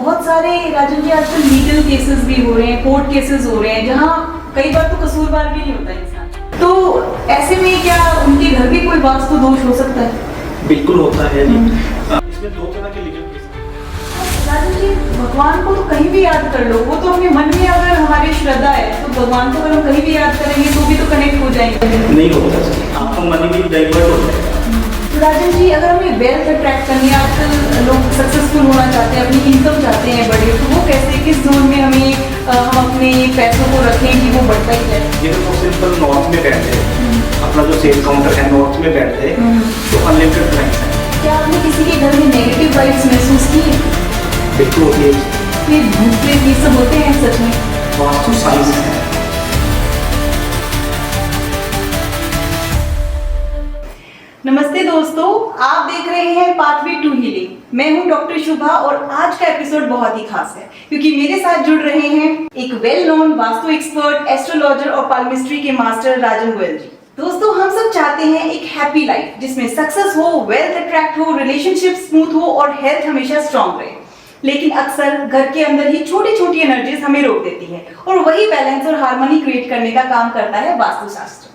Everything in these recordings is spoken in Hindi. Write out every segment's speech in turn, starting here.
बहुत सारे राजन जी आजकल लीगल केसेस भी हो रहे हैं, कोर्ट केसेस हो रहे हैं, जहाँ कई बार तो कसूरवार भी नहीं होता इंसान। तो ऐसे में क्या उनके घर भी कोई वास्तु दोष हो सकता है? बिल्कुल होता है जी। इसमें दो तरह के लीगल केस हैं। राजन जी, भगवान को तो कहीं भी याद कर लो, वो तो अपने मन में अगर हमारी श्रद्धा है तो भगवान को अगर हम कहीं भी याद करेंगे तो भी तो कनेक्ट हो जाएंगे। नहीं होता सर, आपका मन भी डाइवर्ट हो जाएगा। तो राजन जी, अगर हमें वेल्थ अट्रैक्ट करनी है, आजकल लोग सक्सेसफुल होना चाहते हैं, अपनी इनकम चाहते हैं बड़े, तो वो कैसे, किस जोन में हमें हम अपने पैसों को रखें कि वो बढ़ता ही जाए? ये तो सिंपल नॉर्थ में बैठते हैं, अपना जो सेल काउंटर है नॉर्थ में बैठते हैं, तो अनलिमिटेड प्राइस है। क्या आपने किसी के घर में नेगेटिव वाइब्स महसूस की है? बिल्कुल होती है। ये भूत प्रेत ये सब होते हैं सच में? वास्तु साइंस है। नमस्ते दोस्तों, आप देख रहे हैं पाथवे टू हीलिंग। मैं हूं डॉक्टर शुभा और आज का एपिसोड बहुत ही खास है क्योंकि मेरे साथ जुड़ रहे हैं एक well known vastu expert, astrologer और पाल्मिस्ट्री के मास्टर राजन गोयल जी। दोस्तों, हम सब चाहते हैं एक हैप्पी लाइफ जिसमें सक्सेस हो, वेल्थ अट्रैक्ट हो, रिलेशनशिप स्मूथ हो और हेल्थ हमेशा स्ट्रांग रहे। लेकिन अक्सर घर के अंदर ही छोटी छोटी एनर्जीज हमें रोक देती है और वही बैलेंस और हार्मनी क्रिएट करने का काम करता है वास्तुशास्त्र।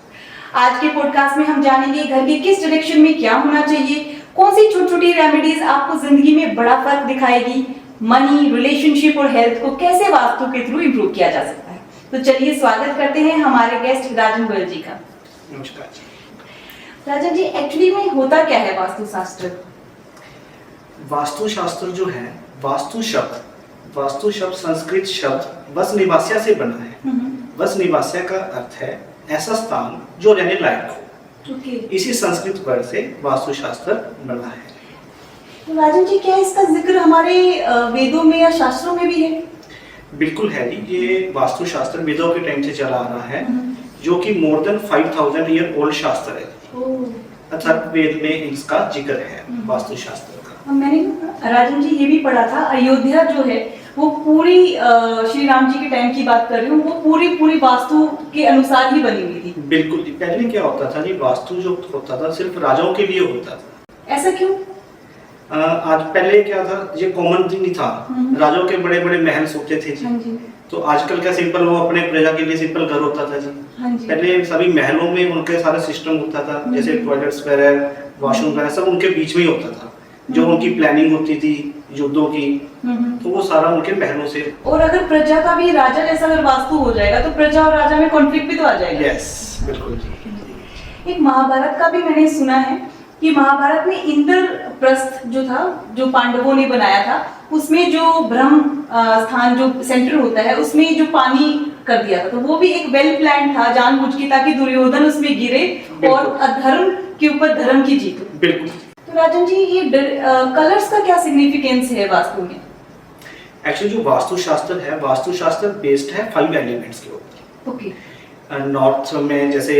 आज के पॉडकास्ट में हम जानेंगे घर के किस डायरेक्शन में क्या होना चाहिए, कौन सी छोटी छोटी रेमेडीज आपको जिंदगी में बड़ा फर्क दिखाएगी, मनी, रिलेशनशिप और हेल्थ को कैसे वास्तु के थ्रू इंप्रूव किया जा सकता है। तो चलिए स्वागत करते हैं हमारे गेस्ट राजन गोयल जी का। नमस्कार जी। राजन जी, एक्चुअली में होता क्या है वास्तुशास्त्र? वास्तुशास्त्र जो है, वास्तु शब्द संस्कृत शब्द वस निवास्या से बना है। वस निवास्या का अर्थ है ऐसा स्थान जो रहने लायक हो। इसी संस्कृत वर्ड से वास्तुशास्त्र बना है। तो राजन जी, क्या इसका जिक्र हमारे वेदों में या शास्त्रों में भी है? बिल्कुल है जी। ये वास्तुशास्त्र वेदों के टाइम से चला आ रहा है, जो कि मोर देन 5000 ईयर ओल्ड शास्त्र है। अथर्ववेद में इसका जिक्र है वास्तुशास्त्र का। मैंने राजन जी ये भी पढ़ा था, अयोध्या जो है वो पूरी श्री राम जी के टाइम की बात कर रही हूँ, वो पूरी वास्तु के अनुसार ही बनी हुई थी। बिल्कुल जी। पहले क्या होता था जी, वास्तु जो होता था सिर्फ राजाओं के लिए होता था। ऐसा क्यों? आज पहले क्या था, ये कॉमन नहीं था। राजाओं के बड़े बड़े महल होते थे जी। हाँ जी। तो आजकल क्या सिंपल वो अपने प्रजा के लिए सिंपल घर होता था जी। हाँ जी। पहले सभी महलों में उनके सारा सिस्टम होता था, जैसे टॉयलेट्स वगैरह, वॉशरूम वगैरह सब उनके बीच में ही होता था। जो उनकी प्लानिंग होती थी युद्धों की, तो वो सारा उनके महलों से। और अगर प्रजा का भी राजा जैसा अगर वास्तु हो जाएगा तो प्रजा और राजा में कॉन्फ्लिक्ट भी तो आ जाएगा। यस, बिल्कुल जी। एक महाभारत का भी मैंने सुना है कि महाभारत में इंद्रप्रस्थ जो था, जो पांडवों ने बनाया था, उसमें जो ब्रह्म स्थान जो सेंटर होता है उसमें जो पानी कर दिया था, तो वो भी एक वेल प्लान था जानबूझ के, ताकि दुर्योधन उसमें गिरे और अधर्म के ऊपर धर्म की जीत हो। बिल्कुल। तो राजन जी, ये कलर्स का क्या सिग्निफिकेंस है वास्तु में? एक्चुअली जो वास्तुशास्त्र है, वास्तुशास्त्र बेस्ड है 5 एलिमेंट्स के ऊपर। ओके। नॉर्थ में जैसे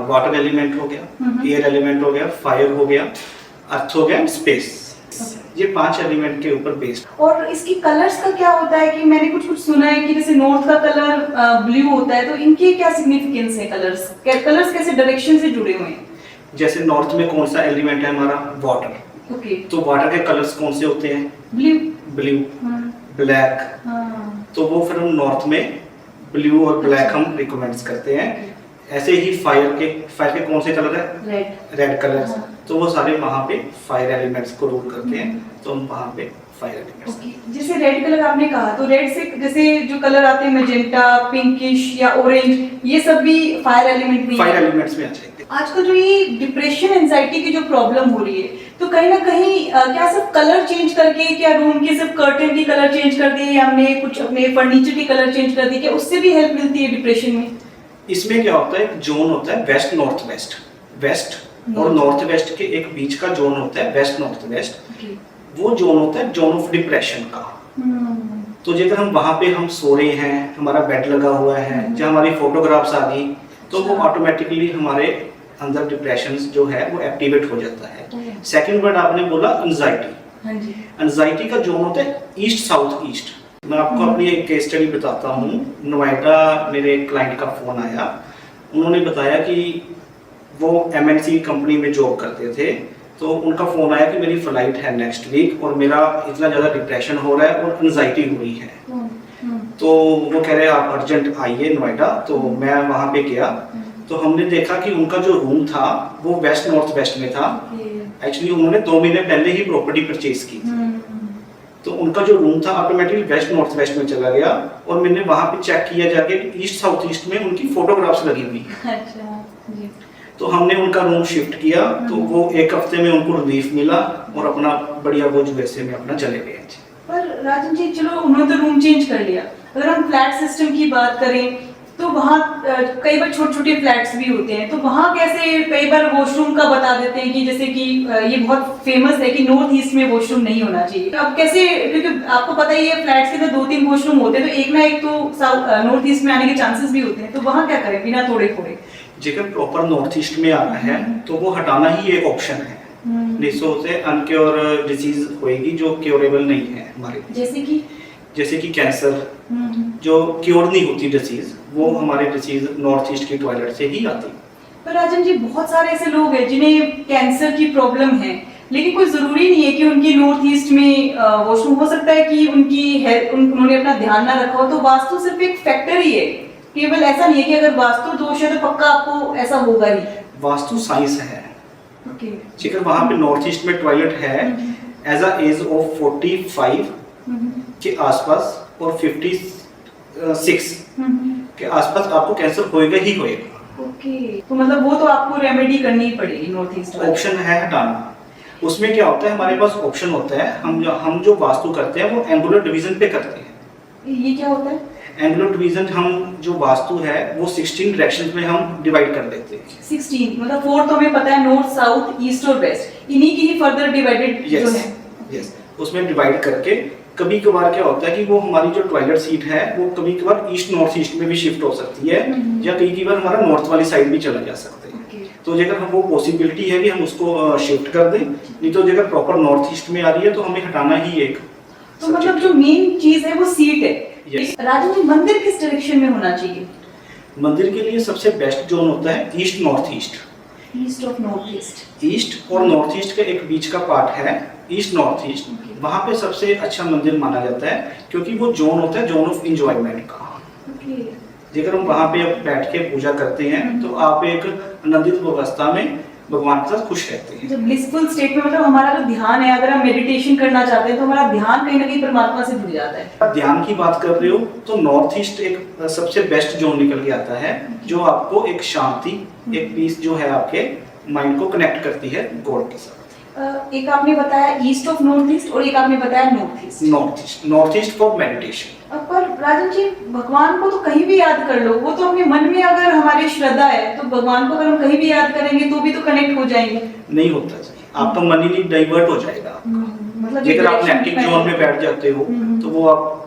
वाटर एलिमेंट हो गया, एयर एलिमेंट हो गया, फायर हो गया, अर्थ हो गया, स्पेस। ये 5 एलिमेंट के ऊपर बेस्ड। और इसकी कलर्स का क्या होता है? कि मैंने कुछ सुना है कि जैसे नॉर्थ का कलर ब्लू होता है, तो इनके क्या सिग्निफिकेंस है? कलर्स कैसे डायरेक्शन से जुड़े हुए हैं? जैसे नॉर्थ में कौन सा एलिमेंट है हमारा? वाटर। ओके। तो वाटर के कलर्स कौन से होते हैं? Blue, black. तो वो फिर हम नॉर्थ में ब्लू और ब्लैक हम रिकमेंड करते हैं। ऐसे ही फायर के कौन से कलर है? Red colour. तो वो सारे वहाँ पे फायर एलिमेंट्स को रूल करते हैं, तो हम वहाँ पे फायर एलिमेंट्स। जैसे रेड कलर आपने कहा, तो रेड से जैसे जो कलर आते हैं मैजेंटा, पिंकिश या ऑरेंज, ये सब भी फायर एलिमेंट में आ जाएंगे। आजकल जो ये डिप्रेशन, एंजाइटी की जो प्रॉब्लम हो रही है, तो कहीं ना कहीं क्या सिर्फ कलर चेंज करके, क्या रूम के सिर्फ कर्टन की कलर चेंज कर दी या हमने कुछ अपने फर्नीचर की कलर चेंज कर दी, क्या उससे भी हेल्प मिलती है डिप्रेशन में? इसमें क्या होता है, एक जोन होता है वेस्ट नॉर्थ वेस्ट। वेस्ट और नॉर्थ वेस्ट के एक बीच का जोन होता है वेस्ट नॉर्थ वेस्ट। वो जोन होता है जोन ऑफ डिप्रेशन का। तो जब हम वहाँ पे हम सो रहे हैं, हमारा बेड लगा हुआ है, जब हमारी फोटोग्राफ्स आ गई, तो वो ऑटोमेटिकली हमारे अंदर डिप्रेशन जो है वो एक्टिवेट हो जाता है। सेकंड वर्ड आपने बोला एंजाइटी। एंजाइटी का जोन होता है ईस्ट साउथ ईस्ट। मैं आपको अपनी एक केस स्टडी बताता हूँ। नोएडा मेरे क्लाइंट का फोन आया, उन्होंने बताया कि वो MNC कंपनी में जॉब करते थे, तो उनका फ़ोन आया कि मेरी फ़्लाइट है नेक्स्ट वीक और मेरा इतना ज़्यादा डिप्रेशन हो रहा है और एंजाइटी हो रही है। तो वो कह रहे हैं आप अर्जेंट आइए नोएडा। तो मैं वहाँ पे गया, तो हमने देखा कि उनका जो रूम था वो वेस्ट नॉर्थ वेस्ट में था। एक्चुअली उन्होंने 2 महीने पहले ही प्रॉपर्टी परचेज की थी, तो उनका जो रूम था ऑटोमेटिकली वेस्ट नॉर्थ वेस्ट में चला गया। और मैंने वहाँ पे चेक किया जाके ईस्ट साउथ ईस्ट में उनकी फोटोग्राफ्स लगी हुई है। अच्छा जी। तो हमने उनका रूम शिफ्ट किया, तो वो 1 हफ्ते में उनको रिलीफ मिला और अपना बढ़िया वो यूएसए में अपना चले गए। पर राजन जी चलो उन्होंने तो रूम चेंज कर लिया, अगर हम फ्लैट सिस्टम की बात करें तो वहाँ कई बार छोटे छोटे फ्लैट्स भी होते हैं, तो वहाँ कैसे कई बार वॉशरूम का बता देते हैं कि जैसे कि ये बहुत फेमस है कि नॉर्थ ईस्ट में वॉशरूम नहीं होना चाहिए। अब कैसे, क्योंकि आपको पता ही है फ्लैट्स के तो 2-3 वॉशरूम होते हैं, तो एक ना एक तो नॉर्थ ईस्ट में आने के चांसेस भी होते हैं, तो वहाँ क्या करें बिना तोड़े फोड़े? जेकर प्रॉपर नॉर्थ ईस्ट में आना है तो वो हटाना ही एक ऑप्शन है। नहीं तो उसे अनक्योर डिजीज होएगी जो क्योरेबल नहीं है हमारे। जैसे कि कैंसर जो क्योर नहीं होती डिसीज, वो हमारे डिसीज नॉर्थ ईस्ट की टॉयलेट से ही आती। पर राजन जी बहुत सारे ऐसे लोग हैं जिन्हें कैंसर की प्रॉब्लम है, लेकिन कोई जरूरी नहीं है कि उनकी नॉर्थ ईस्ट में वॉशरूम, हो सकता है कि उनकी हेल्थ उन्होंने अपना ध्यान ना रखा हो। तो वास्तु सिर्फ एक फैक्टर ही है, केवल ऐसा नहीं है कि अगर वास्तु दोष है तो पक्का आपको ऐसा होगा ही। वास्तु साइंस है। जेकर वहाँ पे नॉर्थ ईस्ट में टॉयलेट है एज अ एज ऑफ 45 के आसपास और 56 के आसपास आपको कैंसर होएगा ही होएगा। ओके, तो मतलब वो तो आपको रेमेडी करनी ही पड़ेगी नॉर्थ ईस्ट। ऑप्शन है हटाना। उसमें क्या होता है, हमारे पास ऑप्शन होता है, हम जो वास्तु करते हैं वो एंगुलर डिवीजन पे करते हैं। ये क्या होता है? एंगुलर डिवीजन हम जो वास्तु है वो 16 डायरेक्शंस में हम डिवाइड कर देते हैं। 16 मतलब 4 तो हमें पता है, नॉर्थ साउथ ईस्ट और वेस्ट, इन्हीं की ही फर्दर डिवाइडेड जो है। यस, उसमें डिवाइड करके कभी कभार क्या होता है कि वो हमारी जो टॉयलेट सीट है वो कभी कभार ईस्ट नॉर्थ ईस्ट में भी शिफ्ट हो सकती है, या कई बार हमारा नॉर्थ वाली साइड भी चला जा सकता है। तो अगर हम वो पॉसिबिलिटी है कि हम उसको शिफ्ट कर दें, नहीं तो अगर प्रॉपर नॉर्थ ईस्ट में आ रही है तो हमें हटाना ही एक। तो मतलब जो मेन चीज है वो सीट है। Yes. राजू जी मंदिर किस डायरेक्शन में होना चाहिए? मंदिर के लिए सबसे बेस्ट जोन होता है east north east. East of north east. East और नॉर्थ ईस्ट का एक बीच का पार्ट है ईस्ट नॉर्थ ईस्ट। वहाँ पे सबसे अच्छा मंदिर माना जाता है क्योंकि वो जोन होता है जोन ऑफ एंजॉयमेंट का। जेकर हम वहाँ पे बैठ के पूजा करते हैं तो आप एक आनंदित अवस्था में भगवान के साथ खुश रहते हैं। जब ब्लिसफुल स्टेट में मतलब हमारा जो ध्यान है, अगर हम मेडिटेशन करना चाहते हैं तो हमारा ध्यान कहीं ना कहीं परमात्मा से जुड़ जाता है। आप ध्यान की बात कर रहे हो तो नॉर्थ ईस्ट एक सबसे बेस्ट जोन निकल के आता है जो आपको एक शांति, एक पीस जो है आपके माइंड को कनेक्ट करती है गॉड के साथ। एक आपने बताया ईस्ट ऑफ नॉर्थ ईस्ट और एक आपने बताया north east. North east for meditation. पर राजन जी भगवान को तो कहीं भी याद कर लो, वो तो अपने मन में अगर हमारी श्रद्धा है तो भगवान को अगर हम कहीं भी याद करेंगे तो भी तो कनेक्ट हो जाएंगे। नहीं होता जी, आपका मन ही नहीं डाइवर्ट हो जाएगा। मतलब अगर आप नेगेटिव जोन में बैठ जाते हो तो वो आप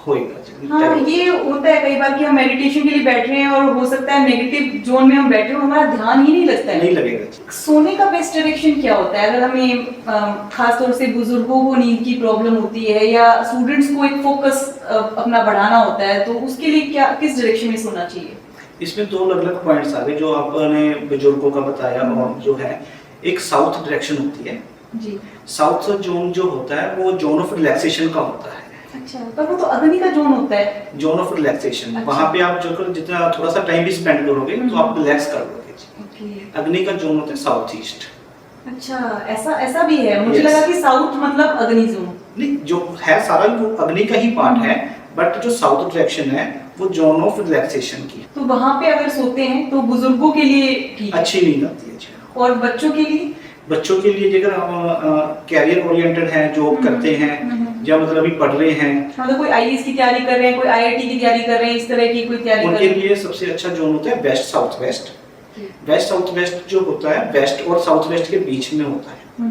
होएगा। हाँ, ये होता है कई बार कि हम मेडिटेशन के लिए बैठ रहे हैं और हो सकता है नेगेटिव जोन में हम बैठे हो, हमारा ध्यान ही नहीं लगता है। नहीं लगेगा। सोने का बेस्ट डायरेक्शन क्या होता है अगर हमें खास तौर से बुजुर्गों को नींद की प्रॉब्लम होती है या स्टूडेंट्स को एक फोकस अपना बढ़ाना होता है, तो उसके लिए क्या किस डायरेक्शन में सोना चाहिए? इसमें 2 अलग-अलग पॉइंट्स आ गए जो आपने बुजुर्गों का बताया। और जो है एक साउथ डायरेक्शन होती है जी। साउथ जोन जो होता है वो जोन ऑफ रिलैक्सेशन का होता है। अच्छा, पर वो तो अग्नि का जोन होता है। Zone of relaxation. अच्छा। वहाँ पे आप जो जितना थोड़ा सा टाइम भी स्पेंड करोगे तो आप रिलैक्स कर लोगे। अग्नि का जोन होता है साउथ ईस्ट। अच्छा, ऐसा भी है। मुझे Yes. लगा कि साउथ मतलब अग्नि जोन। नहीं, जो है सारा वो अग्नि का ही पार्ट है, बट जो साउथ डायरेक्शन है वो जोन ऑफ रिलैक्सेशन की। तो वहाँ पे अगर सोते हैं तो बुजुर्गों के लिए ठीक है। अच्छी नींद आती है जी। और बच्चों के लिए? बच्चों के लिए अगर हम कैरियर ओरिएंटेड हैं, जॉब करते हैं या मतलब अभी पढ़ रहे हैं, मतलब कोई आईएएस की तैयारी कर रहे हैं, कोई आईआईटी की तैयारी कर रहे हैं, इस तरह की कोई तैयारी कर उनके रहे हैं, लिए सबसे अच्छा जोन होता है west south west. West south west जो होता है वेस्ट और साउथ वेस्ट के बीच में होता है।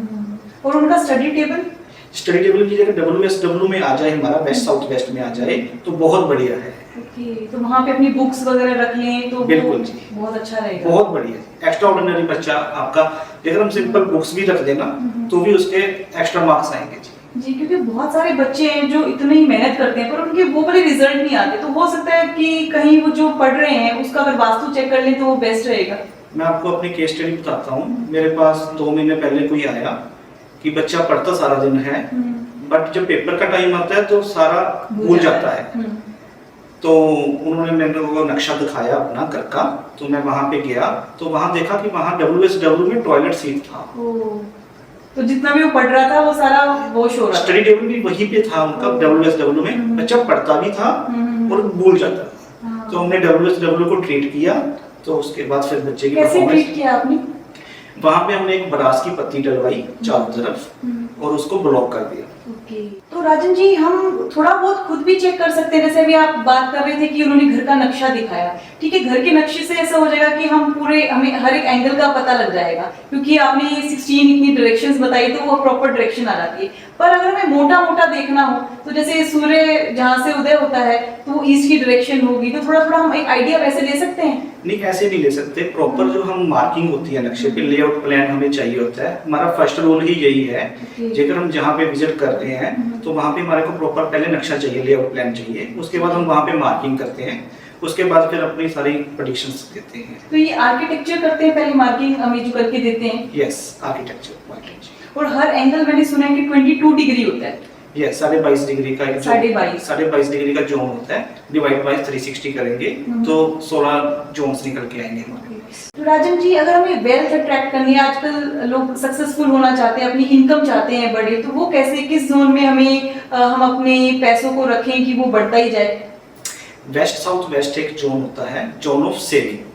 और उनका स्टडी टेबल की जगह WSW में आ जाए, हमारा वेस्ट साउथ वेस्ट में आ जाए तो बहुत बढ़िया है। ओके, तो वहाँ पे अपनी बुक्स वगैरह रख लें तो बिल्कुल जी, बहुत अच्छा रहेगा। बहुत बढ़िया। एक्स्ट्रा ऑर्डिनरी बच्चा आपका अगर हम सिंपल बुक्स भी रख देना तो भी उसके एक्स्ट्रा मार्क्स आएंगे जी, क्योंकि बहुत सारे बच्चे हैं जो इतनी ही मेहनत करते हैं पर उनके वो वाले रिजल्ट नहीं आते, तो हो सकता है कि कहीं वो जो पढ़ रहे हैं उसका अगर वास्तु चेक कर लें तो वो बेस्ट रहेगा। मैं आपको अपनी केस स्टडी बताता हूँ। मेरे पास 2 महीने पहले कोई आया कि बच्चा पढ़ता सारा दिन है, बट जब पेपर का टाइम आता है तो सारा भूल जाता है। तो उन्होंने मेरे को नक्शा दिखाया अपना घर का, तो मैं वहां पे गया तो वहां देखा कि वहां WSW में टॉयलेट सीट था। तो जितना भी वो पढ़ रहा था वो सारा वॉश हो रहा था। स्टडी टेबल भी वहीं पे था उनका WSW में। बच्चा पढ़ता भी था और भूल जाता था। तो हमने WSW को ट्रीट किया। तो उसके बाद फिर बच्चे की कैसे ट्रीट किया आपने? वहां पे हमने एक बरास की पत्ती डलवाई चारों तरफ और उसको ब्लॉक कर दिया। ओके। तो राजन जी, हम थोड़ा बहुत खुद भी चेक कर सकते हैं। जैसे अभी आप बात कर रहे थे कि उन्होंने घर का नक्शा दिखाया, ठीक है, घर के नक्शे से ऐसा हो जाएगा कि हम पूरे, हमें हर एक एंगल का पता लग जाएगा, क्योंकि आपने ये 16 इतनी डायरेक्शंस बताई तो वो प्रॉपर डायरेक्शन आ जाती है। पर अगर हमें मोटा मोटा देखना हो तो जैसे सूर्य जहाँ से उदय होता है तो वो ईस्ट की डायरेक्शन होगी, तो थोड़ा थोड़ा हम एक आइडिया वैसे ले सकते हैं? नहीं, ऐसे नहीं ले सकते। प्रॉपर जो हम मार्किंग होती है नक्शे पे, लेआउट प्लान हमें चाहिए होता है। हमारा फर्स्ट रूल ही यही है। जेकर हम जहाँ पे विजिट कर रहे हैं तो वहाँ पे हमारे को प्रॉपर पहले नक्शा चाहिए, लेआउट प्लान चाहिए। उसके बाद हम वहाँ पे मार्किंग करते हैं, उसके बाद फिर अपनी सारी प्रेडिक्शंस देते हैं। तो ये आर्किटेक्चर करते हैं, पहले मार्किंग हमें जो करके देते हैं? Yes, architecture. और हर एंगल मैंने सुना है कि 22 डिग्री होता है। यस, 22.5 डिग्री का 22.5 डिग्री का जोन होता है। डिवाइड बाय 360 करेंगे तो 16 जोन्स निकल के आएंगे हमारे। तो राजन जी, अगर हमें वेल्थ अट्रैक्ट करनी है, आजकल लोग सक्सेसफुल होना चाहते हैं, अपनी इनकम चाहते हैं बड़े, तो वो कैसे, किस जोन में हमें हम अपने पैसों को रखें कि वो बढ़ता ही जाए? वेस्ट साउथ वेस्ट एक जोन होता है, जोन ऑफ सेविंग।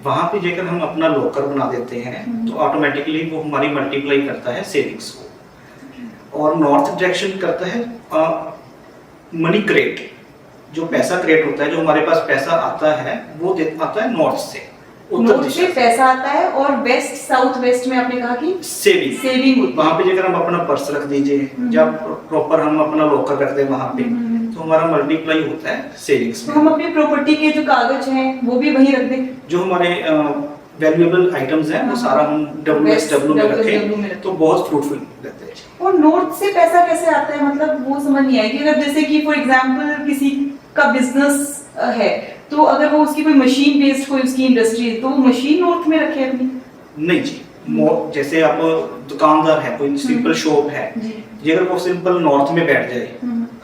वहां पे जेकर हम अपना लॉकर बना देते हैं तो ऑटोमेटिकली वो हमारी मल्टीप्लाई करता है सेविंग्स को। और नॉर्थ डायरेक्शन करता है मनी क्रेट, जो पैसा क्रिएट होता है, जो हमारे पास पैसा आता है वो आता है नॉर्थ से, उत्तर दिशा से पैसा आता है। और वेस्ट साउथ वेस्ट में आपने कहा कि सेविंग वहां पे जेकर हम अपना पर्स रख दीजिए, जब प्रॉपर हम अपना लॉकर रख दें वहां पे, तो हमारा मल्टीप्लाई होता है सेविंग्स में। तो हम अपनी प्रॉपर्टी के जो कागज हैं वो भी वहीं रख दें, जो हमारे वैल्यूएबल आइटम्स हैं वो सारा हम WSW में रखें तो बहुत फ्रूटफुल रहते हैं। और नॉर्थ से पैसा कैसे आता है, मतलब वो समझ नहीं आएगी। अगर जैसे कि फॉर एग्जांपल किसी का बिजनेस है, तो अगर वो उसकी कोई मशीन बेस्ड कोई उसकी इंडस्ट्री है, तो वो मशीन नॉर्थ में रखे अपनी? नहीं जी, जैसे आप दुकानदार है, कोई सिंपल शॉप है, अगर वो सिंपल नॉर्थ में बैठ जाए,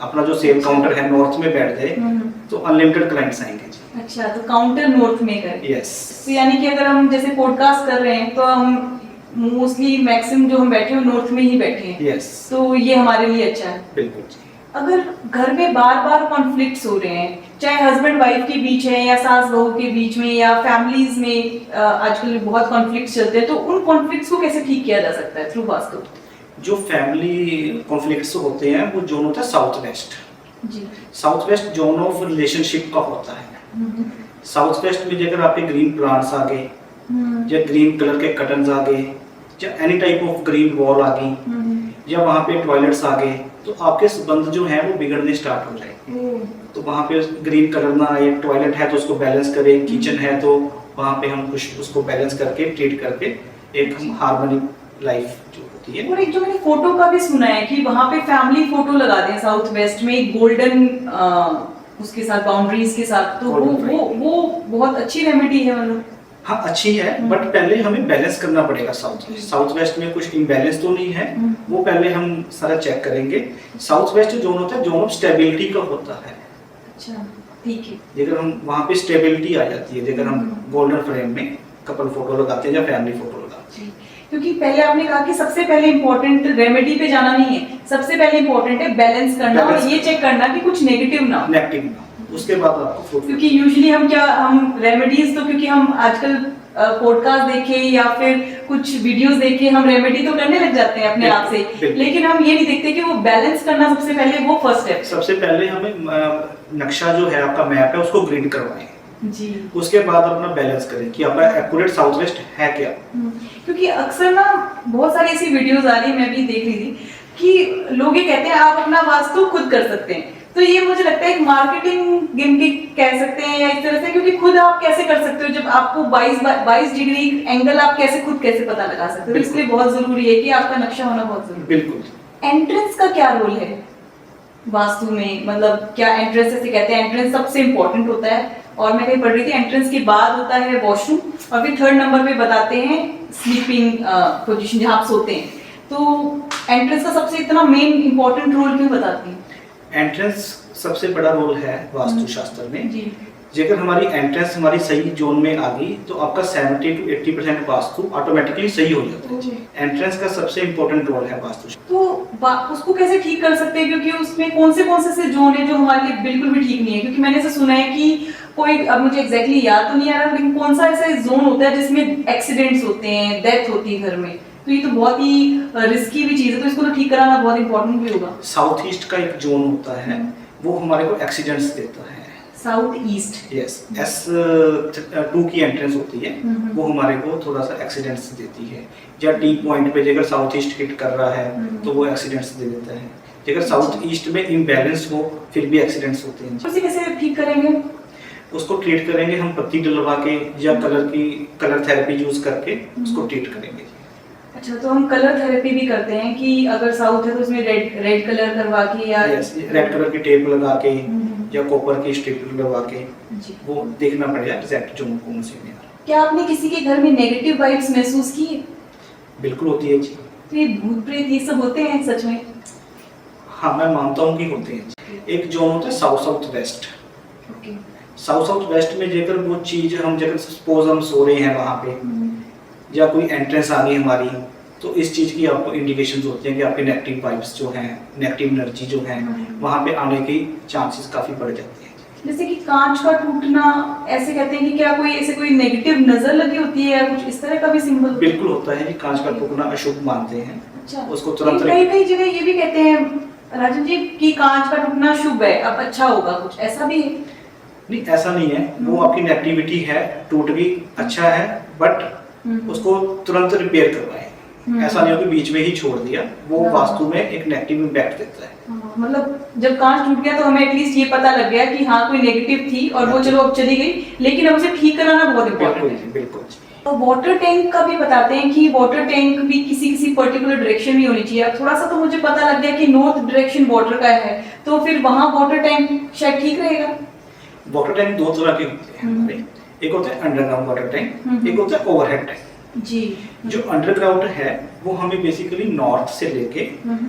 अपना जो सेल काउंटर है नॉर्थ में बैठ जाए, तो अनलिमिटेड क्लाइंट्स आएंगे जी। अच्छा, तो काउंटर नॉर्थ में करें। यस। तो यानी कि अगर हम जैसे पॉडकास्ट कर रहे हैं तो हम मोस्टली मैक्सिमम जो हम बैठे हैं नॉर्थ में ही बैठे हैं। यस। तो ये हमारे लिए अच्छा है। बिल्कुल जी। अगर घर में बार बार कॉन्फ्लिक्ट्स हो रहे हैं, चाहे हस्बैंड वाइफ के बीच है या सास बहू के बीच में या फैमिलीज में आजकल बहुत कॉन्फ्लिक्ट्स चलते हैं, तो उन कॉन्फ्लिक्ट्स को कैसे ठीक किया जा सकता है थ्रू वास्तु? जो फैमिली कॉन्फ्लिक्ट्स होते हैं वो जोन होता है साउथ वेस्ट जी। South west zone of relationship का होता है। साउथ वेस्ट में अगर आपके ग्रीन प्लांट्स आ गए या ग्रीन कलर के कर्टन्स आ गए या any type of green wall आ गई या वहाँ पे टॉयलेट्स आ गए, तो आपके संबंध जो है वो बिगड़ने स्टार्ट हो जाएंगे। तो वहाँ पे ग्रीन कलर ना आए, टॉयलेट है तो उसको बैलेंस करें, किचन है तो वहाँ पे हम कुछ उसको बैलेंस करके ट्रीट करके एक हम हार्मोनिक लाइफ जो होती है। और एक जो मैंने फोटो का भी सुना है कि वहाँ पे फैमिली फोटो लगा दें साउथ वेस्ट में, एक गोल्डन उसके साथ बाउंड्रीज के साथ, तो वो बहुत अच्छी रेमेडी है मतलब। हाँ, अच्छी है, बट पहले हमें बैलेंस करना पड़ेगा। साउथ वेस्ट में कुछ इम्बैलेंस तो नहीं है, वो पहले हम सारा चेक करेंगे। साउथ वेस्ट जोन होता है जोन ऑफ स्टेबिलिटी का होता है। अच्छा, ठीक है। अगर हम वहाँ पे स्टेबिलिटी आ जाती है, अगर हम गोल्डन फ्रेम में कपल फोटो लगाते हैं या फैमिली फोटो लगाते हैं। क्योंकि पहले आपने कहा कि सबसे पहले इम्पोर्टेंट रेमेडी पे जाना नहीं है, सबसे पहले इम्पोर्टेंट है बैलेंस करना और ये चेक करना कि कुछ नेगेटिव ना हो। उसके बाद आपको क्योंकि यूजुअली हम रेमेडीज तो क्योंकि हम आजकल पॉडकास्ट देखे या फिर कुछ वीडियोस देखे हम रेमेडी तो करने लग जाते हैं अपने आप से, लेकिन हम ये नहीं देखते कि वो बैलेंस करना सबसे पहले वो फर्स्ट स्टेप। सबसे पहले हमें नक्शा जो है आपका मैप है उसको ग्रिड करवाएं जी। उसके बाद अपना बैलेंस करें कि आपका एक्यूरेट साउथ वेस्ट है क्या। क्योंकि अक्सर ना बहुत सारी ऐसी वीडियोस आ रही है, मैं भी देख रही थी कि लोग ये कहते हैं आप अपना वास्तु खुद कर सकते हैं। तो ये मुझे लगता है एक मार्केटिंग गिमिक कह सकते हैं या इस तरह से, क्योंकि खुद आप कैसे कर सकते हो जब आपको 22 डिग्री एंगल आप कैसे पता लगा सकते हो। इसलिए बहुत जरूरी है कि आपका नक्शा होना बहुत जरूरी है। बिल्कुल। एंट्रेंस का क्या रोल है वास्तु में, मतलब क्या एंट्रेंस ऐसे कहते हैं एंट्रेंस सबसे इम्पोर्टेंट होता है और मैं कहीं पढ़ रही थी एंट्रेंस के बाद होता है वॉशरूम, और फिर 3rd नंबर पे बताते हैं स्लीपिंग पोजीशन जहाँ आप सोते हैं। तो एंट्रेंस का सबसे इतना मेन इंपॉर्टेंट रोल क्यों बताते हैं? एंट्रेंस सबसे बड़ा रोल है वास्तु शास्त्र में। जी। जेकर हमारी एंट्रेंस हमारी सही जोन में आ गई तो आपका 70 to 80% वास्तु ऑटोमेटिकली सही हो जाता है। एंट्रेंस का सबसे इम्पोर्टेंट रोल है वास्तु। तो उसको कैसे ठीक कर सकते हैं, क्योंकि उसमें कौन से जोन है जो हमारे लिए बिल्कुल भी ठीक नहीं है? क्योंकि मैंने ऐसा सुना है कि कोई, अब मुझे एग्जैक्टली याद तो नहीं आ रहा, लेकिन कौन सा ऐसा जोन होता है जिसमें एक्सीडेंट्स होते हैं, डेथ होती है घर में, तो ये तो बहुत ही रिस्की भी चीज है, तो इसको तो ठीक कराना बहुत इंपॉर्टेंट भी होगा। साउथ ईस्ट का एक जोन होता है, वो हमारे को एक्सीडेंट्स देता है। साउथ ईस्ट, यस, S2 की एंट्रेंस होती है, वो हमारे को थोड़ा सा एक्सीडेंट्स देती है। या टी पॉइंट पे जेकर साउथ ईस्ट हिट कर रहा है तो वो एक्सीडेंट्स दे देता है। जेकर साउथ ईस्ट में इम्बैलेंस हो फिर भी एक्सीडेंट्स होते हैं। उसे कैसे ठीक करेंगे? उसको ट्रीट करेंगे हम पत्ती डलवा के या कलर थेरेपी यूज करके उसको ट्रीट करेंगे। अच्छा, तो हम कलर थेरेपी भी करते हैं कि अगर साउथ है तो उसमें रेड कलर करवा के, या रेड कलर की टेप लगा के या कॉपर की स्ट्रिप लगा के वो देखना पड़ेगा एग्जैक्ट जोन कौन से में। क्या आपने किसी के घर में नेगेटिव वाइब्स महसूस की है? बिल्कुल होती है जी। तो ये भूत प्रेत ये सब होते हैं सच में? हाँ, मैं मानता हूँ कि होते हैं। एक जोन होता है south waste. Okay. South west में जेकर वो चीज हम जेकर सपोज हम सो रहे हैं वहाँ पे या कोई एंट्रेंस आ गई हमारी, तो इस चीज की आपको इंडिकेशंस होती हैं कि आपके नेगेटिव वाइब्स जो हैं, नेगेटिव एनर्जी जो है वहाँ पे आने की चांसेस काफी बढ़ जाते हैं। जैसे कि कांच का टूटना, ऐसे कहते हैं कि क्या कोई नेगेटिव नजर लगी होती है या कुछ इस तरह का भी सिंबल? बिल्कुल होता है जी, कांच का टूटना अशुभ मानते हैं। अच्छा। उसको तुरंत कई जगह ये भी कहते हैं राजन जी कि कांच का टूटना शुभ है, अब अच्छा होगा, कुछ ऐसा भी है? नहीं, ऐसा नहीं है। वो आपकी नेगेटिविटी है, टूट गई, अच्छा है, बट उसको तुरंत रिपेयर करवाएं। ऐसा नहीं हो कि बीच में ही छोड़ दिया, वो वास्तु में एक नेगेटिव इम्पैक्ट देता है। मतलब जब कांच टूट गया तो हमें एटलीस्ट ये पता लग गया कि हाँ कोई नेगेटिव थी और वो चलो अब चली गई, लेकिन अब उसे ठीक कराना बहुत इम्पोर्टेंट है। बिल्कुल। तो वाटर टैंक का भी बताते हैं कि वाटर टैंक भी किसी पर्टिकुलर डायरेक्शन में होनी चाहिए। थोड़ा सा तो मुझे पता लग गया कि नॉर्थ डायरेक्शन वाटर का है, तो फिर वहाँ वाटर टैंक शायद ठीक रहेगा। वाटर टैंक दो तरह के होते हैं हमारे, एक होता है अंडरग्राउंड वाटर टैंक, एक होता है ओवरहेड टैंक जी। जो अंडरग्राउंड है वो हमें बेसिकली नॉर्थ से लेके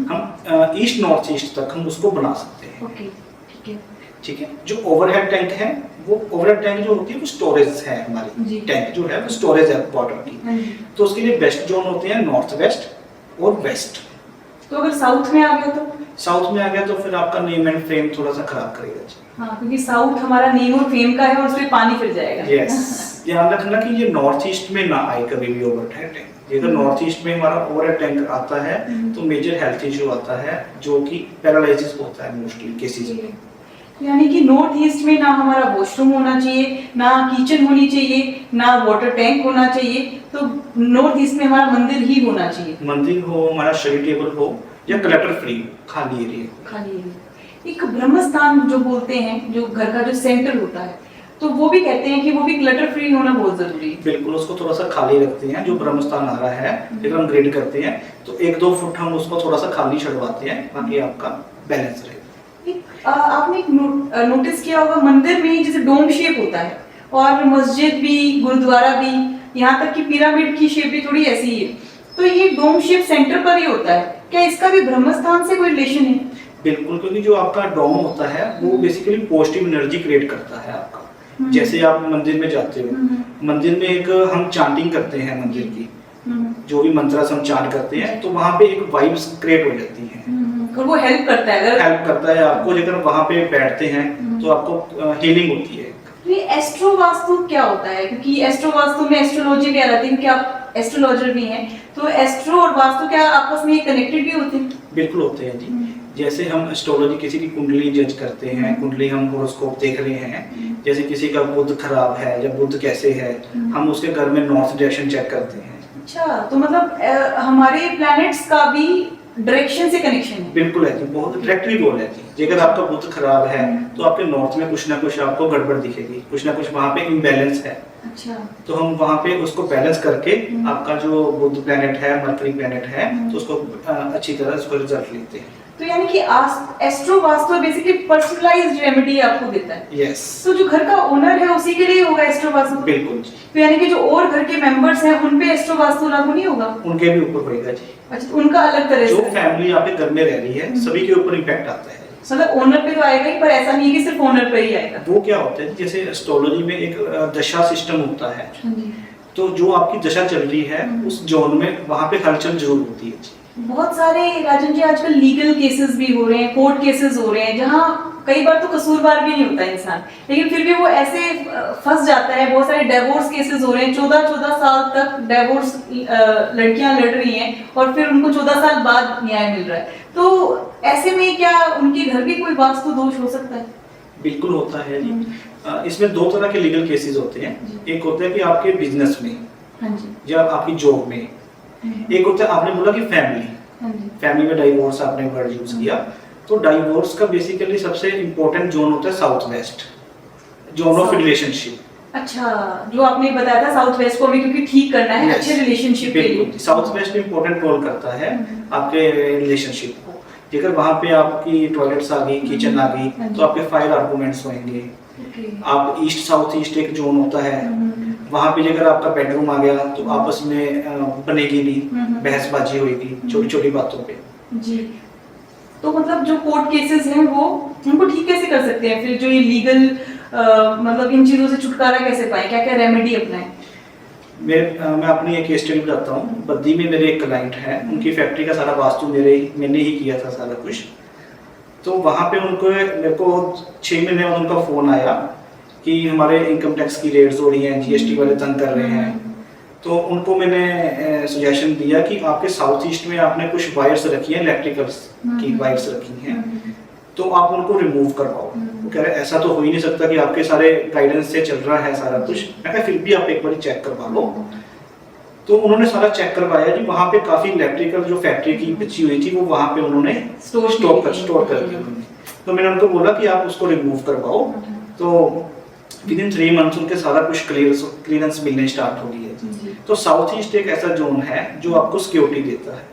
हम ईस्ट नॉर्थ ईस्ट तक हम उसको बना सकते हैं। ओके, ठीक है। जो ओवरहेड टैंक है, वो ओवरहेड टैंक जो होती है वो स्टोरेज है हमारी, टैंक जो है वो स्टोरेज है वाटर की। तो उसके लिए बेस्ट जोन होते हैं नॉर्थ वेस्ट और वेस्ट। तो अगर साउथ में आ गया तो? साउथ में आ गया तो फिर आपका नेम एंड फेम थोड़ा सा खराब करेगा जी। हाँ, क्योंकि साउथ हमारा नेम और फेम का है और उसमें पानी फिर जाएगा। यस, ध्यान रखना कि ये नॉर्थ ईस्ट में ना आए कभी भी ओवरहेड टैंक। अगर नॉर्थ ईस्ट में हमारा ओवरहेड टैंक आता है तो मेजर हेल्थ इशू आता है, जो कि पैरालिसिस होता है मोस्टली केसेस में। यानी कि नॉर्थ ईस्ट में ना हमारा वॉशरूम होना चाहिए, ना किचन होनी चाहिए, ना वाटर टैंक होना चाहिए, तो नॉर्थ ईस्ट में हमारा मंदिर ही होना चाहिए। मंदिर हो, हमारा स्टडी टेबल हो, या क्लटर फ्री खाली एरिया। एक ब्रह्म स्थान जो बोलते हैं, जो घर का जो सेंटर होता है, तो वो भी कहते हैं कि वो भी क्लटर फ्री होना बहुत जरूरी है। बिल्कुल, उसको थोड़ा सा खाली रखते हैं। जो ब्रह्म स्थान आ रहा है जब हम ग्रेड करते हैं तो 1-2 फुट हम उसको थोड़ा सा खाली छड़वाते हैं ताकि आपका बैलेंस रहे। आपने एक नोटिस किया होगा, मंदिर में जैसे डोम शेप होता है और मस्जिद भी, गुरुद्वारा भी, यहाँ तक कि पिरामिड की शेप भी थोड़ी ऐसी ही है, तो ये डोम शेप सेंटर पर ही होता है, क्या इसका भी ब्रह्म स्थान से कोई रिलेशन है? बिल्कुल, क्योंकि जो आपका डोम होता है वो बेसिकली पॉजिटिव एनर्जी क्रिएट करता है आपका। जैसे आप मंदिर में जाते हो, मंदिर में एक हम चांटिंग करते हैं मंदिर की, जो भी मंत्र हम चांट करते हैं, तो वहाँ पे एक वाइब्स क्रिएट हो जाती है और वो हेल्प करता है। हेल्प करता है आपको, जब वहाँ पे बैठते हैं तो आपको हीलिंग होती है। ये एस्ट्रो वास्तु क्या होता है? क्योंकि एस्ट्रो वास्तु में एस्ट्रोलॉजी क्या रहती है, क्योंकि आप एस्ट्रोलॉजर भी हैं, तो एस्ट्रो और वास्तु क्या आपस में कनेक्टेड भी होते हैं? बिल्कुल होते हैं जी। जैसे हम एस्ट्रोलॉजी किसी की कुंडली जज करते हैं, कुंडली हम होरोस्कोप देख रहे हैं, जैसे किसी का बुध खराब है या बुध कैसे है, हम उसके घर में नॉर्थ डायरेक्शन चेक करते हैं। अच्छा, तो मतलब हमारे प्लैनेट्स का भी डायरेक्शन से कनेक्शन है? बिल्कुल है जी, बहुत डायरेक्टली बोल है जी। अगर आपका बुध खराब है तो आपके नॉर्थ में कुछ ना कुछ आपको गड़बड़ दिखेगी, कुछ ना कुछ वहाँ पे इम्बैलेंस है। अच्छा, तो हम वहाँ पे उसको बैलेंस करके आपका जो बुध प्लैनेट है, मरकरी प्लैनेट है, तो उसको अच्छी तरह उसको रिजल्ट लेते हैं। तो यानी कि astro vastu basically personalised remedy आपको देता है। यस, तो जो घर का ओनर है उसी के लिए होगा एस्ट्रो वास्तु? बिल्कुल जी। तो यानी कि जो और घर के मेंबर्स हैं उन पे एस्ट्रो वास्तु लागू नहीं होगा? उनके भी ऊपर होएगा जी। अच्छा, तो उनका अलग तरह जो से फैमिली आपके घर में रह रही है सभी के ऊपर इम्पैक्ट आता है। मतलब ओनर पे तो आएगा ही, पर ऐसा नहीं है कि सिर्फ ओनर पे ही आएगा। वो क्या होता है, जैसे एस्ट्रोलॉजी में एक दशा सिस्टम होता है, हाँ जी। तो जो आपकी दशा चल रही है उस जोन में वहां पे हलचल जरूर होती है जी। बहुत सारे राजन जी आजकल लीगल केसेस भी हो रहे हैं, कोर्ट केसेस हो रहे हैं, जहाँ कई बार तो कसूरवार भी नहीं होता इंसान, लेकिन फिर भी वो ऐसे फंस जाता है। बहुत सारे डिवोर्स केसेस हो रहे हैं, 14-14 साल तक डिवोर्स लड़कियां लड़ रही हैं और फिर उनको 14 साल बाद न्याय मिल रहा है। तो ऐसे में क्या उनके घर भी कोई वास्तु दोष हो सकता है? बिल्कुल होता है जी। इसमें दो तरह के लीगल केसेस होते हैं। एक होता है कि आपके बिजनेस में, हाँ जी, या आपकी जॉब में। एक होता है, आपने बोला कि फैमिली, हाँ जी, फैमिली में डाइवोर्स आपने वर्ड यूज किया, तो डाइवोर्स का बेसिकली सबसे इंपॉर्टेंट जोन होता है south west, zone of relationship. अच्छा, जो आपने बताया था साउथ वेस्ट को हमें क्योंकि ठीक करना है अच्छे रिलेशनशिप के लिए। बिल्कुल, साउथ वेस्ट इंपॉर्टेंट रोल करता है आपके रिलेशनशिप को। अगर वहां पे आपकी टॉयलेट्स आ गई, किचन आ गई, तो आपके फायर आर्गुमेंट्स होंगे। आप ईस्ट साउथ ईस्ट एक जोन होता है, वहां पे अगर आपका बेडरूम आ गया तो आपस में बनेगी नहीं, बहसबाजी होगी छोटी छोटी बातों पे जी। तो मतलब जो कोर्ट केसेस हैं वो उनको ठीक कैसे कर सकते हैं फिर? जो ये लीगल मतलब इन चीजों से छुटकारा कैसे पाए, क्या क्या रेमेडी अपनाएं? मैं अपनी एक केस स्टडी बताता हूँ। बद्दी में मेरे एक क्लाइंट है, उनकी फैक्ट्री का सारा वास्तु मैंने ही किया था सारा कुछ। तो वहाँ पे मेरे को 6 महीने बाद उनका फोन आया कि हमारे इनकम टैक्स की रेट्स हो रही हैं, जीएसटी वाले तंग कर रहे हैं। तो उनको मैंने सजेशन दिया कि आपके साउथ ईस्ट में आपने कुछ वायर्स रखी हैं, इलेक्ट्रिकल्स की वायर्स रखी हैं, तो आप उनको रिमूव करवाओ। वो कह रहे ऐसा तो हो ही नहीं सकता कि आपके सारे गाइडेंस से चल रहा है सारा कुछ। मैं कहा फिर भी आप एक बार चेक करवा लो। तो उन्होंने सारा चेक करवाया जी। वहाँ पे काफी इलेक्ट्रिकल जो फैक्ट्री की बची हुई थी वो वहाँ पे उन्होंने स्टोर कर दी। तो मैंने उनको बोला कि आप उसको रिमूव करवाओ। तो विद इन 3 मंथ्स उनके सारा कुछ क्लियरेंस मिलने स्टार्ट हो गई है। तो साउथ ईस्ट एक ऐसा जोन है जो आपको सिक्योरिटी देता है।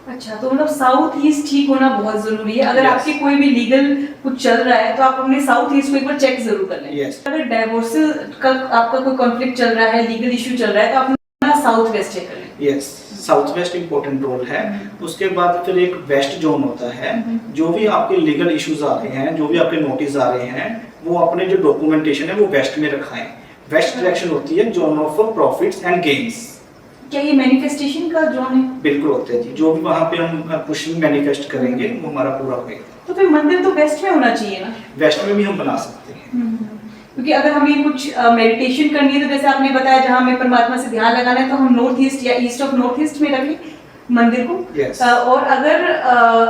अच्छा, तो मतलब साउथ ईस्ट ठीक होना बहुत जरूरी है। अगर आपके कोई भी लीगल कुछ चल रहा है तो आप अपने साउथ ईस्ट को एक बार चेक जरूर कर लें। अगर डिवोर्स का आपका कोई कॉन्फ्लिक्ट चल रहा है, लीगल इशू चल रहा है, तो आप अपना साउथ वेस्ट चेक कर लें। Yes, south west important role है। उसके बाद फिर एक वेस्ट जोन होता है। जो भी आपके लीगल इश्यूज आ रहे हैं, जो भी आपके नोटिस आ रहे हैं, वो अपने जो डॉक्यूमेंटेशन है वो वेस्ट में रखाएं। वेस्ट डायरेक्शन होती है zone of profits and gains. क्या ये मैनिफेस्टेशन का जोन है? बिल्कुल होता है जी। जो भी वहाँ पे हम कुछ मैनिफेस्ट करेंगे वो हमारा पूरा होगा। तो फिर मंदिर तो वेस्ट में होना चाहिए ना? वेस्ट में भी हम बना सकते हैं। क्योंकि अगर हमें कुछ मेडिटेशन करनी है तो जैसे आपने बताया जहाँ हमें परमात्मा से ध्यान लगाना है तो हम नॉर्थ ईस्ट या ईस्ट ऑफ नॉर्थ ईस्ट में रखें मंदिर को। yes. और अगर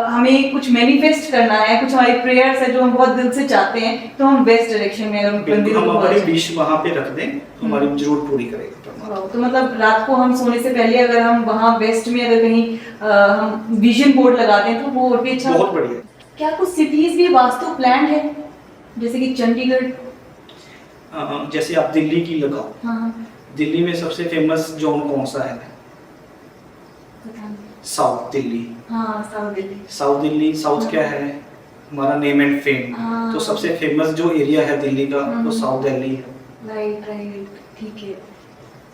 हमें कुछ मैनिफेस्ट करना है, कुछ हमारी प्रेयर्स है जो हम बहुत दिल से चाहते हैं, तो हम वेस्ट डायरेक्शन में अगर मंदिर हम अपनी विश वहाँ पे रख दें तो हमारी जरूर पूरी करेगा। तो मतलब रात को हम सोने से पहले अगर हम वहाँ वेस्ट में अगर कहीं हम विजन बोर्ड लगा दें तो वो और भी अच्छा। बहुत बढ़िया। क्या कुछ सिटीज भी वास्तु प्लान है, जैसे कि चंडीगढ़? जैसे आप दिल्ली की लगाओ। हाँ। दिल्ली में सबसे फेमस जोन कौन सा है? साउथ दिल्ली। हाँ, south Delhi. South Delhi, south क्या है हमारा नेम एंड फेम। तो सबसे फेमस जो एरिया है दिल्ली का वो साउथ दिल्ली है। राइट राइट, ठीक है।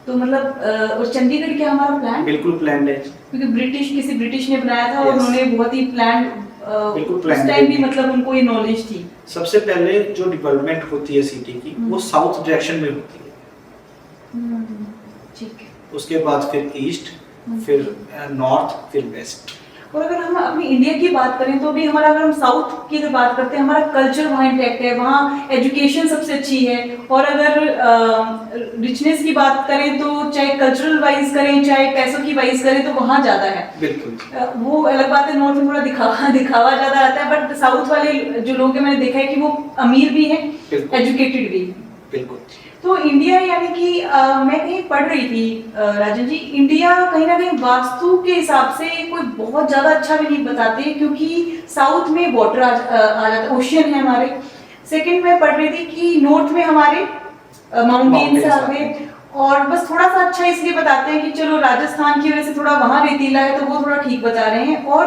तो मतलब और चंडीगढ़ क्या हमारा प्लान? बिल्कुल प्लान है, क्योंकि किसी ब्रिटिश ने बनाया था और उन्होंने बहुत ही प्लान बिल्कुल उस टाइम भी मतलब उनको ये नॉलेज थी। सबसे पहले जो डेवलपमेंट होती है सिटी की वो साउथ डायरेक्शन में होती है। ठीक है। उसके बाद फिर ईस्ट, फिर नॉर्थ, फिर वेस्ट। और अगर हम अपनी इंडिया की बात करें तो भी हमारा, अगर हम साउथ की अगर बात करते हैं, हमारा कल्चर वहाँ इंटैक्ट है, वहाँ एजुकेशन सबसे अच्छी है। और अगर रिचनेस की बात करें तो चाहे कल्चरल वाइज करें चाहे पैसों की वाइज करें तो वहाँ ज्यादा है। बिल्कुल। वो अलग बात है, नॉर्थ में थोड़ा दिखावा ज्यादा आता है, बट साउथ वाले जो लोग हैं मैंने देखा है कि वो अमीर भी है, एजुकेटेड भी है। बिल्कुल। तो इंडिया यानी कि मैं कहीं पढ़ रही थी राजन जी, इंडिया कहीं ना कहीं वास्तु के हिसाब से कोई बहुत ज्यादा अच्छा भी नहीं बताते, क्योंकि साउथ में वाटर आ जाता है, ओशियन है हमारे। सेकंड में पढ़ रही थी कि नॉर्थ में हमारे माउंटेन्स आ गए, और बस थोड़ा सा अच्छा इसलिए बताते हैं कि चलो राजस्थान की वजह से थोड़ा वहां रेतीला है तो वो थोड़ा ठीक बता रहे हैं। और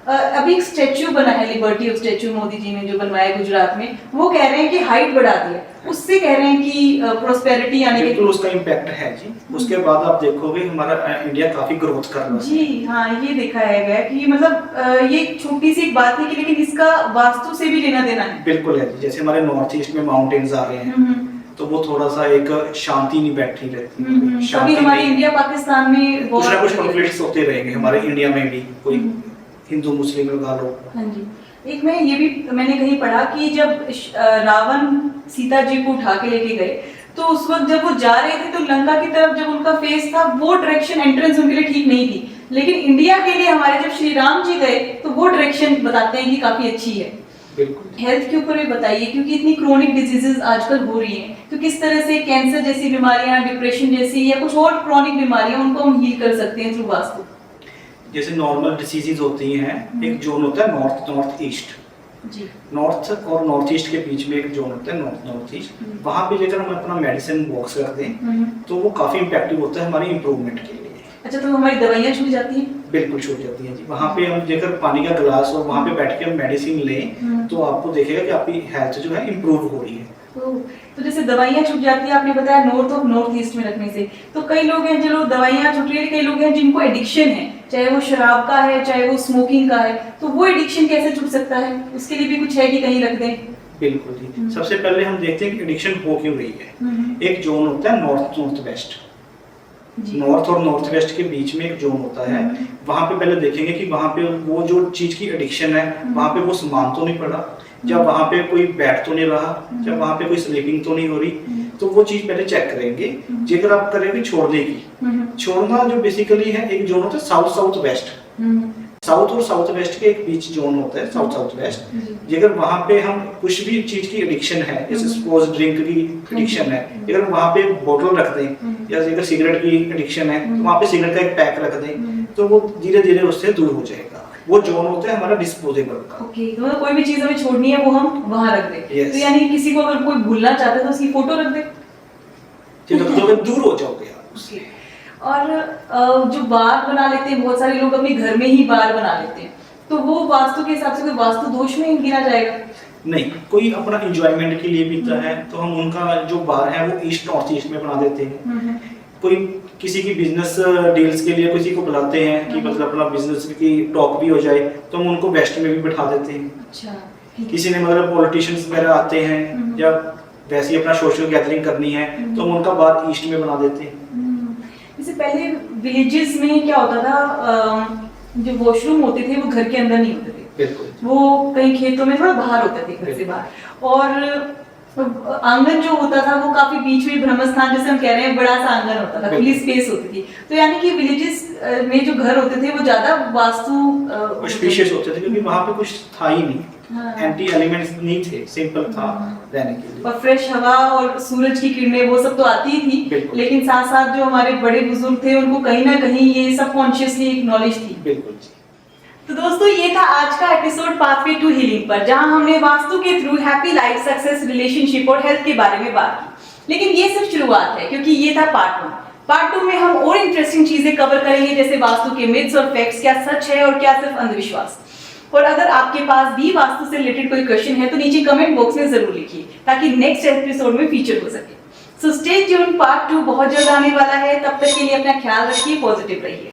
अभी एक स्टेच्यू बना है, liberty of statue, Modi ji ने जो बनवाया गुजरात में, वो कह रहे हैं कि हाइट बढ़ा दिया, उससे कह रहे हैं कि प्रोस्पेरिटी आने के। बिल्कुल उसका इम्पैक्ट है जी। उसके बाद आप देखोगे हमारा इंडिया काफी ग्रोथ कर रहा है जी हाँ, ये देखा है गया कि मतलब ये छोटी सी एक बात है कि लेकिन इसका वास्तु से भी लेना देना है। बिल्कुल है जी। जैसे हमारे नॉर्थ ईस्ट में माउंटेन्स आ रहे हैं, तो वो थोड़ा सा एक शांति नहीं बैठी रहती, कभी हमारे इंडिया पाकिस्तान में कुछ ना कुछ कॉन्फ्लिक्ट्स होते रहेंगे हमारे इंडिया में भी, कोई हिंदू मुस्लिम लगा लो। हाँ जी। एक मैं ये भी मैंने कहीं पढ़ा कि जब रावण सीता जी को उठा के लेके गए, तो उस वक्त जब वो जा रहे थे तो लंका की तरफ जब उनका फेस था, वो डायरेक्शन एंट्रेंस उनके लिए ठीक नहीं थी, लेकिन इंडिया के लिए हमारे जब श्री राम जी गए तो वो डायरेक्शन बताते हैं कि काफी अच्छी है। बिल्कुल। हेल्थ के ऊपर भी बताइए, क्योंकि इतनी क्रोनिक डिजीजेस आजकल हो रही हैं, तो किस तरह से कैंसर जैसी बीमारियां, डिप्रेशन जैसी या कुछ और क्रोनिक बीमारियां, उनको हम हील कर सकते हैं थ्रू वास्तु। जैसे नॉर्मल डिसीजेज होती हैं, एक जोन होता है नॉर्थ ईस्ट जी। नॉर्थ और नॉर्थ ईस्ट के बीच में एक जोन होता है नॉर्थ ईस्ट। वहां पे लेकर हम अपना मेडिसिन बॉक्स कर दें तो वो काफी इम्पैक्टिव होता है हमारी इंप्रूवमेंट के लिए। अच्छा, तो हमारी दवाइयाँ छूट जाती हैं? बिल्कुल छूट जाती हैं जी। वहाँ पे हम लेकर पानी का गिलास और वहाँ पे बैठ के हम मेडिसिन लें तो आपको देखेगा कि आपकी हेल्थ जो है इम्प्रूव हो रही है। तो जैसे दवाइयाँ छूट जाती है, आपने बताया नॉर्थ और नॉर्थ ईस्ट में रखने से, तो कई लोग हैं जो दवाइयाँ छूट रही है, कई लोग हैं जिनको एडिक्शन है, चाहे वो शराब का है चाहे वो स्मोकिंग का है, तो वो एडिक्शन कैसे छूट सकता है? उसके लिए भी कुछ है कि कहीं रख दें? बिल्कुल जी। सबसे पहले हम देखते हैं कि एडिक्शन हो क्यों रही है। एक जोन होता है नॉर्थ वेस्ट। नॉर्थ और नॉर्थ वेस्ट के बीच में एक जोन होता है। वहां पे पहले देखेंगे कि वहां पे वो जो चीज की एडिक्शन है वहां पे वो सामान तो नहीं पड़ा, जब वहां पे कोई बैठ तो नहीं रहा, जब वहां पे कोई स्लीपिंग तो नहीं हो रही, तो वो चीज पहले चेक करेंगे। जेकर आप करेंगे छोड़ने की, छोड़ना जो बेसिकली है, एक जोन होता है साउथ वेस्ट। साउथ और साउथ वेस्ट के एक बीच जोन होता है साउथ वेस्ट। जेकर वहां पे हम कुछ भी चीज की एडिक्शन है, जैसे सपोज ड्रिंक की एडिक्शन है, अगर वहां पे बोतल रख दें, या अगर सिगरेट की एडिक्शन है तो वहां पे सिगरेट का एक पैक रख दें, तो वो धीरे धीरे उससे दूर हो जाएगा। वो जोन होता है हमारा डिस्पोजेबल का। ओके, तो मतलब कोई भी चीज हमें छोड़नी है वो हम वहां रख दें। Yes. तो यानी कि किसी को अगर कोई भूलना चाहता है तो उसकी फोटो रख दे, तो दूर हो जाओगे आप उससे। और जो बार बना लेते हैं, बहुत सारे लोग अपने घर में ही बार बना लेते हैं, तो वो वास्तु के हिसाब से कोई वास्तु दोष में गिना जाएगा? नहीं, कोई अपना एंजॉयमेंट के लिए पीता है तो हम उनका जो बार है वो ईस्ट नॉर्थ ईस्ट में बना देते हैं। कोई किसी की बिजनेस डील्स के लिए किसी को बुलाते हैं कि मतलब अपना बिजनेस की टॉक भी हो जाए, तो हम उनको वेस्ट में भी बिठा देते हैं। अच्छा, किसी ने मतलब पॉलिटिशियंस वगैरह आते हैं या वैसे ही अपना सोशल गैदरिंग करनी है तो हम उनका बार ईस्ट में बना देते हैं। जैसे पहले विलेजेस में क्या होता था, जो वॉशरूम होते थे वो घर के अंदर नहीं होते थे, बिल्कुल, वो कहीं खेतों में थोड़ा बाहर होते थे, घर से बाहर। और आंगन जो होता था वो काफी बीच में ब्रह्म स्थान जैसे हम कह रहे हैं, बड़ा सा आंगन होता था, खुली स्पेस होती थी। तो यानी कि विलेजेस में जो घर होते थे वो ज्यादा वास्तु ऑस्पिशियस होते थे, क्योंकि वहां पे कुछ था ही नहीं, एंटी एलिमेंट्स नहीं थे, सिंपल था रहने के लिए। और फ्रेश हवा और सूरज की किरणें वो सब तो आती ही थी, लेकिन साथ साथ जो हमारे बड़े बुजुर्ग थे उनको कहीं ना कहीं ये सबकॉन्शियसली एक नॉलेज थी। बिल्कुल जी। तो दोस्तों, ये था आज का एपिसोड पाथवे टू हीलिंग पर, जहां हमने वास्तु के through happy life, success, relationship और हेल्थ के बारे में बात की। लेकिन ये सिर्फ शुरुआत है, क्योंकि ये था पार्ट 1। पार्ट 2 में हम और इंटरेस्टिंग चीजें कवर करेंगे, जैसे वास्तु के मिथ्स और फैक्ट्स, क्या सच है और क्या सिर्फ अंधविश्वास। और अगर आपके पास भी वास्तु से रिलेटेड कोई क्वेश्चन है तो नीचे कमेंट बॉक्स में जरूर लिखिए, ताकि नेक्स्ट एपिसोड में फीचर हो सके। सो स्टे ट्यून्ड, पार्ट 2 बहुत जल्द आने वाला है। तब तक के लिए अपना ख्याल रखिए, पॉजिटिव रहिए।